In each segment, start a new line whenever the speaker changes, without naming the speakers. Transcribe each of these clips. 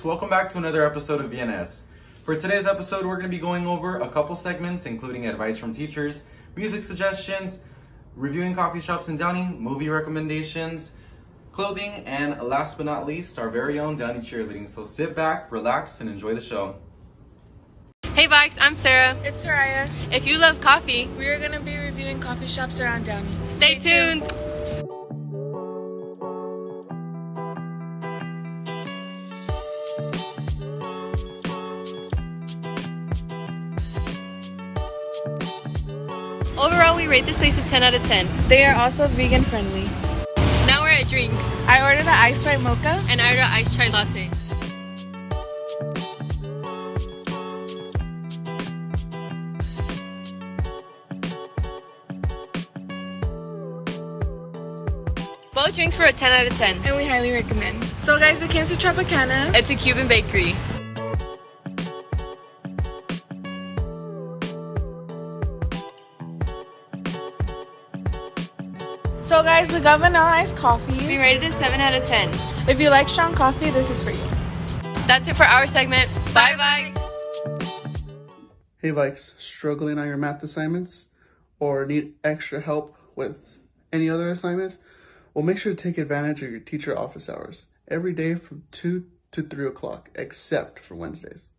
Bikes, welcome back to another episode of VNS. For today's episode, we're going to be going over a couple segments, including advice from teachers, music suggestions, reviewing coffee shops in Downey, movie recommendations, clothing, and last but not least, our very own Downey cheerleading. So sit back, relax, and enjoy the show.
Hey Bikes, I'm Sarah.
It's Soraya.
If you love coffee,
we are going to be reviewing coffee shops around Downey.
Stay tuned. Overall, we rate this place a 10 out of 10.
They are also vegan friendly.
Now we're at drinks.
I ordered an iced white mocha.
And I ordered an iced chai latte. Both drinks were a 10 out of 10.
And we highly recommend. So guys, we came to Tropicana.
It's a Cuban bakery.
So guys, we got vanilla iced coffee.
We rated it 7 out of 10.
If you like strong coffee, this is for you.
That's it for our segment. Bye, Bikes!
Hey Vikes, struggling on your math assignments or need extra help with any other assignments? Well, make sure to take advantage of your teacher office hours every day from 2 to 3 o'clock, except for Wednesdays.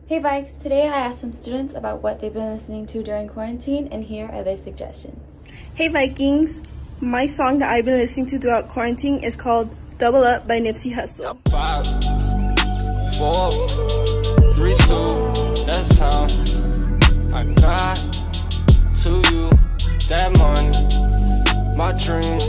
Hey Vikes, today I asked some students about what they've been listening to during quarantine, and here are their suggestions.
Hey Vikings, my song that I've been listening to throughout quarantine is called Double Up by Nipsey Hussle.
5, 4, 3, 2, that's time. I got to you that money, my dreams.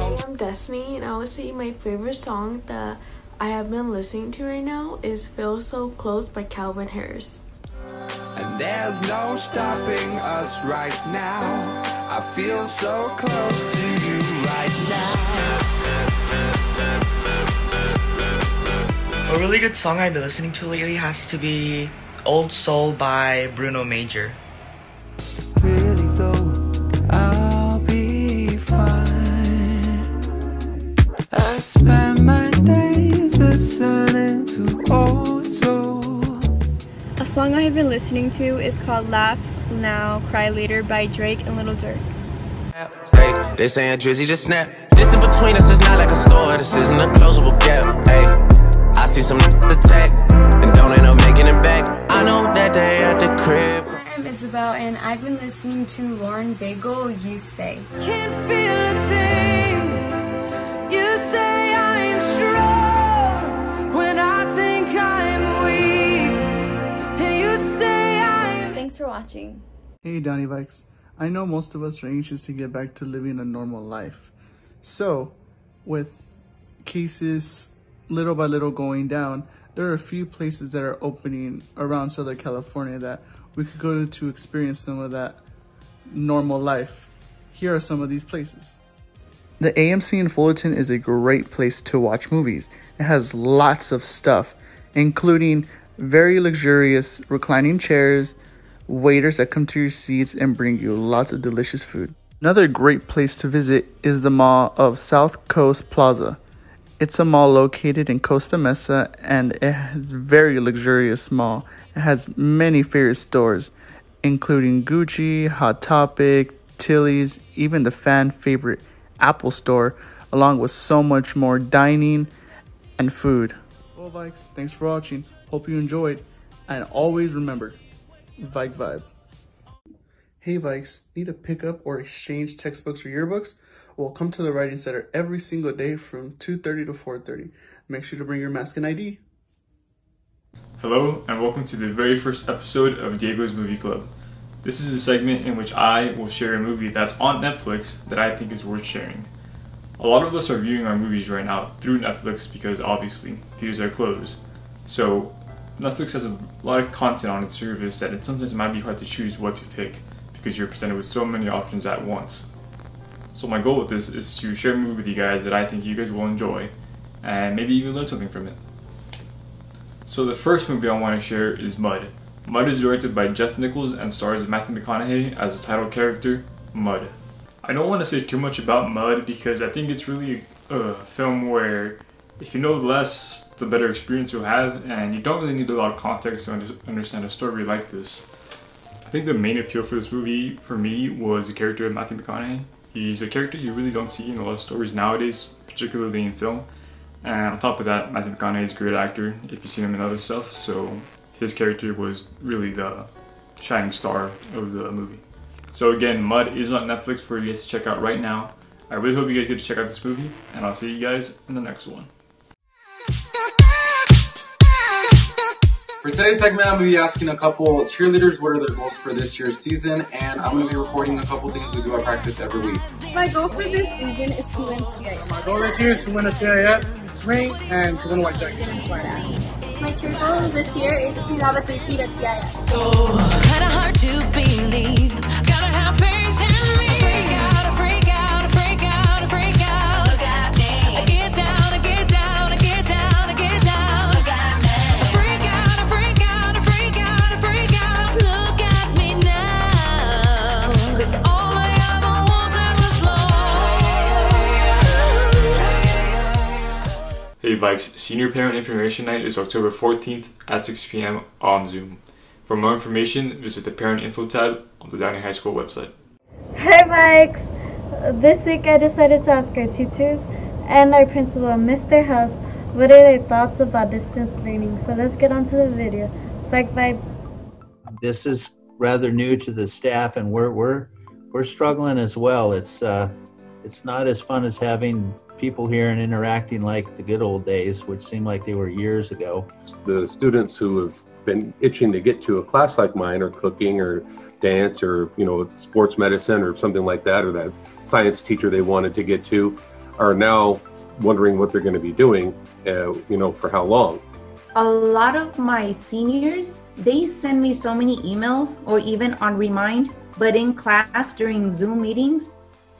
I'm Destiny, and I would say my favorite song that I have been listening to right now is Feel So Close by Calvin Harris.
And there's no stopping us right now. I feel so close to you right now.
A really good song I've been listening to lately has to be Old Soul by Bruno Major.
Really though, I'll be fine. I spend my days listening to Old Soul.
A song I have been listening to is called Laugh Now, Cry Later by Drake and Lil Durk.
Hey, they saying Drizzy just snap. This in between us is not like a store, this isn't a closable gap. Hey, I see some attack and don't end up making it back. I know that they at the crib.
I'm Isabel, and I've been listening to Lauren Bagel, You Say.
Can't feel a thing. You say I'm strong when I think I'm weak, and you say I'm.
Thanks for watching.
Hey Downey Vikes, I know most of us are anxious to get back to living a normal life. So, with cases little by little going down, there are a few places that are opening around Southern California that we could go to experience some of that normal life. Here are some of these places. The AMC in Fullerton is a great place to watch movies. It has lots of stuff, including very luxurious reclining chairs, waiters that come to your seats and bring you lots of delicious food. Another great place to visit is the mall of South Coast Plaza. It's a mall located in Costa Mesa, and it has a very luxurious mall. It has many favorite stores, including Gucci, Hot Topic, Tilly's, even the fan favorite Apple Store, along with so much more dining and food. Well, Vikes, thanks for watching. Hope you enjoyed, and always remember, Vike Vibe. Hey Vikes, need to pick up or exchange textbooks or yearbooks? Well, come to the Writing Center every single day from 2:30 to 4:30. Make sure to bring your mask and ID.
Hello, and welcome to the very first episode of Diego's Movie Club. This is a segment in which I will share a movie that's on Netflix that I think is worth sharing. A lot of us are viewing our movies right now through Netflix because obviously theaters are closed. So Netflix has a lot of content on its service that it sometimes might be hard to choose what to pick because you're presented with so many options at once. So my goal with this is to share a movie with you guys that I think you guys will enjoy and maybe even learn something from it. So the first movie I want to share is Mud. Mud is directed by Jeff Nichols and stars Matthew McConaughey as the title character, Mud. I don't want to say too much about Mud because I think it's really a film where if you know less, the better experience you'll have, and you don't really need a lot of context to understand a story like this. I think the main appeal for this movie, for me, was the character of Matthew McConaughey. He's a character you really don't see in a lot of stories nowadays, particularly in film. And on top of that, Matthew McConaughey is a great actor if you've seen him in other stuff, so his character was really the shining star of the movie. So again, Mud is on Netflix for you guys to check out right now. I really hope you guys get to check out this movie, and I'll see you guys in the next one.
For today's segment, I'm going to be asking a couple cheerleaders what are their goals for this year's season, and I'm going to be recording a couple things we do at practice every week.
My goal for this season is to win CIF.
My goal this year is to win a CIF ring and to win a white jacket.
My cheer goal this year is to have a 3-peat at CIF.
Kinda hard to believe. Gotta have faith in me. Freak out, freak out, freak out, freak out. Look at me. I get down, I get down, I get down, I get down. Look at me. Freak out, freak out, freak out, freak out. Look at me now. 'Cause all I ever wanted was love.
Hey Vikes, Senior Parent Information Night is October 14th at 6 p.m. on Zoom. For more information, visit the Parent Info tab on the Downey High School website.
Hi Vikes! This week I decided to ask our teachers and our principal, Mr. House, what are their thoughts about distance learning. So let's get on to the video. Bike vibe.
This is rather new to the staff, and we're struggling as well. It's not as fun as having people here and interacting like the good old days, which seemed like they were years ago.
The students who have been itching to get to a class like mine, or cooking or dance or sports medicine or something like that, or that science teacher they wanted to get to, are now wondering what they're going to be doing, for how long.
A lot of my seniors, they send me so many emails or even on Remind, but in class during Zoom meetings,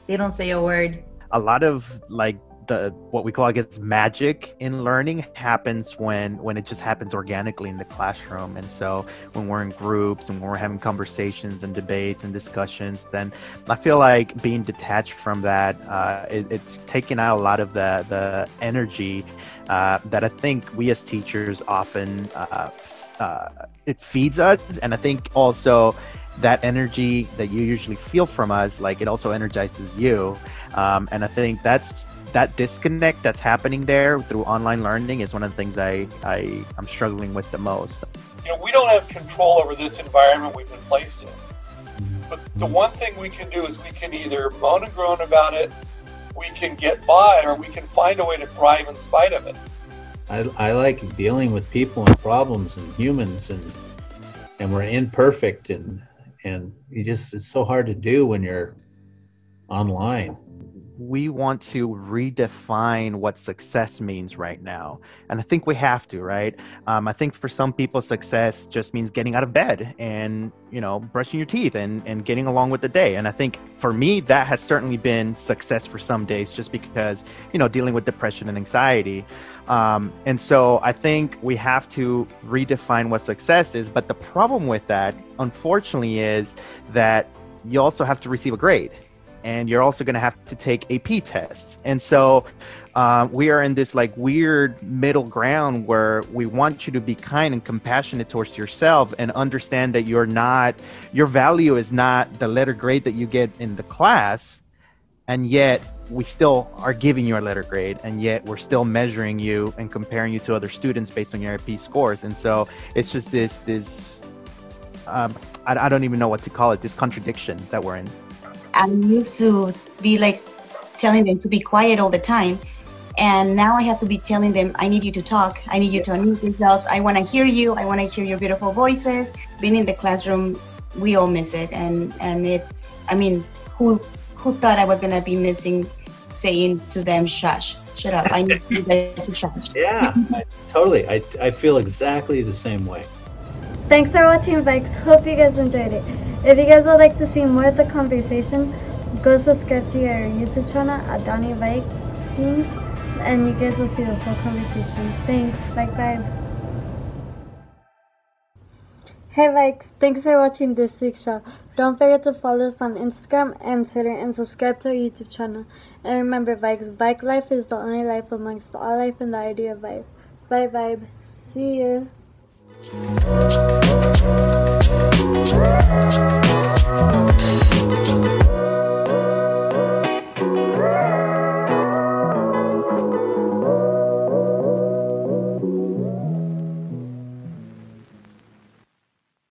they don't say a word.
A lot of what we call, I guess, magic in learning happens when it just happens organically in the classroom. And so when we're in groups and when we're having conversations and debates and discussions, then I feel like being detached from that, it's taking out a lot of the energy that I think we as teachers often, it feeds us. And I think also that energy that you usually feel from us, it also energizes you. And I think that disconnect that's happening there through online learning is one of the things I'm struggling with the most.
We don't have control over this environment we've been placed in. But the one thing we can do is we can either moan and groan about it, we can get by, or we can find a way to thrive in spite of it.
I like dealing with people and problems and humans, and we're imperfect, and it's so hard to do when you're online.
We want to redefine what success means right now. And I think we have to, right? I think for some people, success just means getting out of bed and, brushing your teeth and getting along with the day. And I think for me, that has certainly been success for some days, just because, dealing with depression and anxiety. And so I think we have to redefine what success is. But the problem with that, unfortunately, is that you also have to receive a grade. And you're also going to have to take AP tests. And so we are in this weird middle ground where we want you to be kind and compassionate towards yourself and understand that your value is not the letter grade that you get in the class. And yet we still are giving you a letter grade, and yet we're still measuring you and comparing you to other students based on your AP scores. And so it's just this I don't even know what to call it, this contradiction that we're in.
I used to be telling them to be quiet all the time, and now I have to be telling them, I need you to talk, I need you to unmute yourselves, I want to hear you, I want to hear your beautiful voices. Being in the classroom, we all miss it, and it's, who thought I was going to be missing saying to them, shush, shut up, I need you guys to shush.
Yeah, totally, I feel exactly the same way.
Thanks for watching, Vikes. Hope you guys enjoyed it. If you guys would like to see more of the conversation, go subscribe to our YouTube channel at Downey Vikings, and you guys will see the full conversation. Thanks. Bye. Hey Vikes, thanks for watching this week's show. Don't forget to follow us on Instagram and Twitter, and subscribe to our YouTube channel. And remember, Vikes, bike life is the only life amongst all life, and the idea of life. Bye, vibe. See ya.